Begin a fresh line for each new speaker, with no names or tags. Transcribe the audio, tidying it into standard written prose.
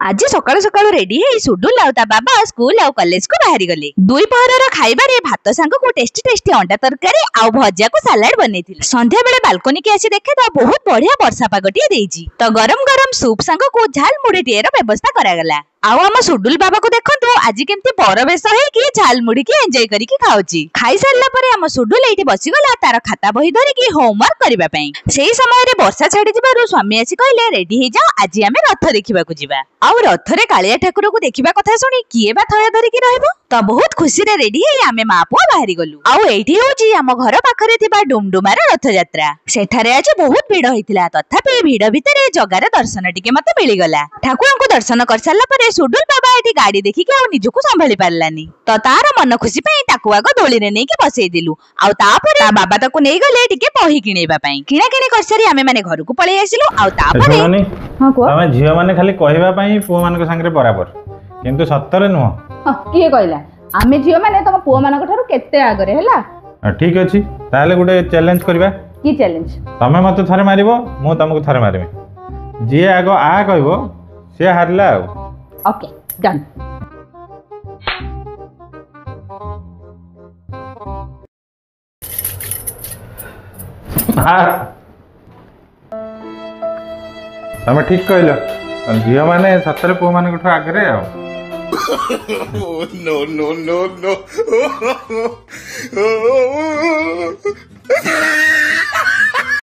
आज सकाळु सकाळु रेडी है सुडुल आउ ता बाबा स्कूल आउ कॉलेज को बाहरी गले। दुई पहरर खाइबारे भात सांग को टेस्टी टेस्टी अंडा तरकारी आउ भजिया को सलाड बनेथिले। संध्या बेले बालकोनी के आसी देखे तो बहुत बढ़िया वर्षा पागटिए देइछि। तो गरम गरम सूप सांग को झाल मुड़ी टिएर व्यवस्था करागला। आउ आम सुडुल बाबा को देखंतु आज केमती परवेश है कि झाल मुड़ी की एंजॉय करिकि खाउछि। खाइ सारला परे आम सुडुल एठी बसी गला तार खाता बही धरिकि होमवर्क करिबा पई। सेही समय रे वर्षा छाडी जिबारु स्वामी आसी कहले रेडी हे जाओ आज आमे रथ देखिबा को जिबा। आउ रथरे कालिया ठाकुर को देखिबा कथा सुनी किए बा थय धरिकि रहबो। तो बहुत खुशी रे रेडी हे आमे मा पुआ बाहरी गलु। आउ एठी होछि आम घर पाखरे थिबा डुमडुमार रथ यात्रा। सेठारे आज बहुत भीड़ होइतिला तथापि भीड़ भितरे जगार दर्शन टिके मते मिली गला। ठाकुर को दर्शन कर सारला परे सुडुल बाबा एठी गाड़ी देखिके आ निजुको संभाली पारलानी। तो तार मन खुशी पई ताकु आगो दोली रे नेकी बसई दिलु। आउ तापरे ता बाबा ताकु नै गले टिके पही किनेबा पई। किना किने करसारी आमे माने घर को पळै आसिलु। आउ तापरे
हां को तमे झियो माने खाली कहबा पई पुओ मान को संगे बराबर किंतु सत्तरे नुह।
हां किए कहला आमे झियो माने तम पुओ मान को थारु केते आगरे हला।
ठीक अछि ताले गुटे चैलेंज करबा।
की चैलेंज?
तमे मते थरे मारिबो मु तमको थरे मारिबे। जे आगो आ कहबो से हारला।
Okay done.
तमे ठीक कहलो झियो माने सतरे पुओ माने कोठो आगरे आ।
No no no no